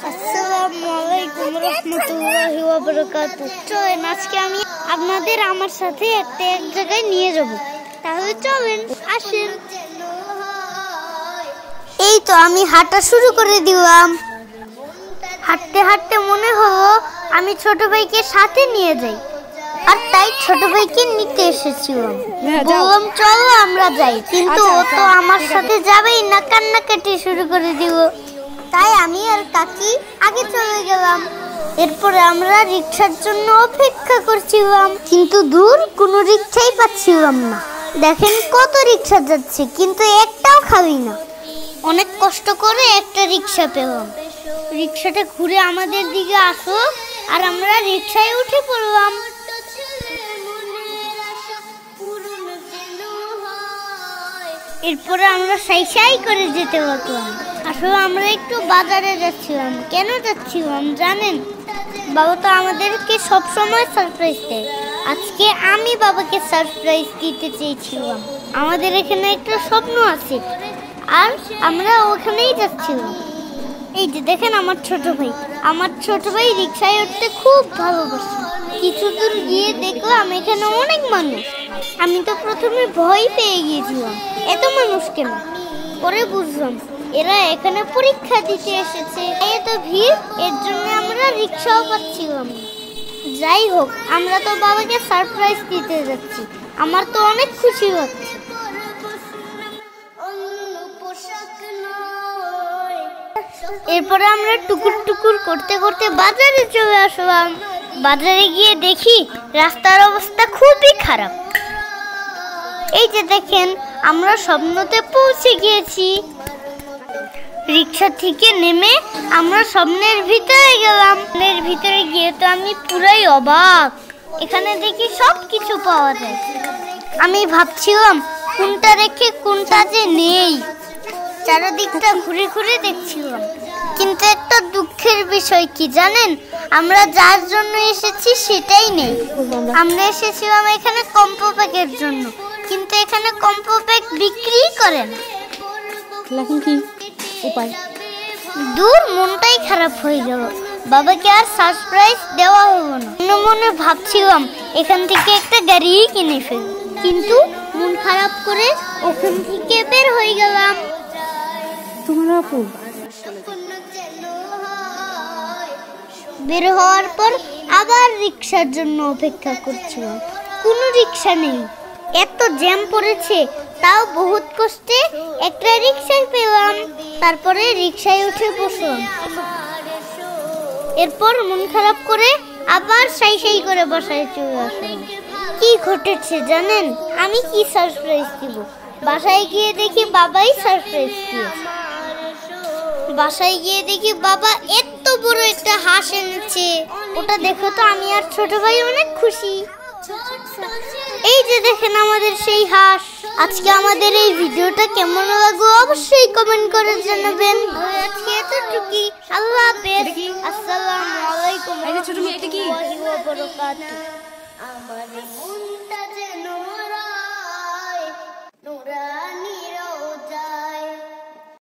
আসসালামু আলাইকুম রাহমাতুল্লাহি ওয়া বারাকাতুহু। চলেন আজকে আমি আপনাদের আমার সাথে এক জায়গায় নিয়ে যাব। তাহলে চলেন, আসেন। এই তো আমি হাঁটা শুরু করে দিলাম। হাঁটতে হাঁটতে মনে হলো আমি ছোট ভাইকে সাথে নিয়ে যাই, আর তাই ছোট ভাইকে নিতে এসেছিলাম। বললাম চলো আমরা যাই, কিন্তু ও তো আমার সাথে যাবেই না, কান্নাকাটি শুরু করে দিব। তাই আমি আর কাকি আগে চলে গেলাম। এরপরে আমরা রিকশার জন্য অপেক্ষা করছিলাম, কিন্তু দূর কোনো রিকশাই পাচ্ছিলাম না। দেখেন কত রিকশা যাচ্ছে, কিন্তু একটাও খালি না। অনেক কষ্ট করে একটা রিকশা পেলাম। রিকশাটা ঘুরে আমাদের দিকে আসলো, আর আমরা রিকশায় উঠে পড়লাম। এরপরে আমরা সাই সাই করে যেতে লাগলাম। আসলে আমরা একটু বাজারে যাচ্ছিলাম। কেন যাচ্ছিলাম জানেন? বাবা তো আমাদেরকে সবসময় সারপ্রাইজ দেয়। আজকে আমি বাবাকে সারপ্রাইজ দিতে চেয়েছিলাম। আমাদের এখানে একটা স্বপ্ন আছে, আর আমরা ওখানেই যাচ্ছিলাম। এই যে দেখেন আমার ছোট ভাই রিকশায় উঠতে খুব ভালোবাসে। কিছু দূর গিয়ে দেখলাম এখানে অনেক মানুষ। আমি তো প্রথমে ভয় পেয়ে গিয়েছিলাম, এত মানুষ কেন। পরে বুঝলাম এরা এখানে পরীক্ষা দিতে এসেছে। এত ভিড়, এর জন্য আমরা রিকশাও পাচ্ছিলাম না। যাই হোক, আমরা তো বাবাকে সারপ্রাইজ দিতে যাচ্ছি। আমার তো অনেক খুশি হচ্ছে। এরপরে আমরা টুকুর টুকুর করতে করতে বাজারে চলে আসলাম। বাজারে গিয়ে দেখি রাস্তার অবস্থা খুবই খারাপ। এই যে দেখেন আমরা স্বপ্নতে পৌঁছে গিয়েছি। রিকশা থেকে নেমে আমরা স্বপ্নের ভিতরে গেলাম। স্বপ্নের ভিতরে গিয়ে তো আমি পুরাই অবাক। এখানে দেখি সব কিছু পাওয়া যায়। আমি ভাবছিলাম কোনটা রেখে কোনটা যে নেই। চারিদিকটা ঘুরে ঘুরে দেখছিলাম, কিন্তু একটা দুঃখের বিষয় কি জানেন? আমরা যার জন্য এসেছি সেটাই নেই। আমরা এসেছিলাম এখানে কম্পো প্যাকের জন্য, কিন্তু এখানে কম্পো প্যাক বিক্রি করে না। এখন কি উপায়? দূর, মনটাই খারাপ হয়ে গেল। বাবাকে আর সারপ্রাইজ দেওয়া হলো না। মনে মনে ভাবছিলাম এখান থেকে একটা গাড়ি কিনে ফেলি, কিন্তু মন খারাপ করে ওখান থেকে বের হয়ে গেলাম। বের হওয়ার পর আবার রিকশার জন্য অপেক্ষা করছিলাম। কোনো রিকশা নেই, এত জ্যাম পড়েছে। তাও বহুত কষ্টে একটা রিকশায় পেলাম। তারপরে রিকশায় উঠে বসলাম। এরপর মন খারাপ করে আবার সাই সাই করে বাসায় চলে আসলাম। কি ঘটেছে জানেন? আমি কি সারপ্রাইজ দিব? বাসায় গিয়ে দেখি বাবাই সারপ্রাইজ দিয়েছে। বাসায় গিয়ে দেখি বাবা এত বড় একটা হাঁস এনেছে। ওটা দেখো তো আমি আর ছোট ভাই অনেক খুশি। এই যে দেখেন আমাদের সেই হাঁস। আজকে আমাদের এই ভিডিওটা কেমন লাগলো অবশ্যই কমেন্ট করে জানাবেন। আজকে এতটুকুই। আল্লাহ হাফেজ। আসসালামু আলাইকুম ওয়া বারাকাতুহু। আমার মনটা যেন নূরানি।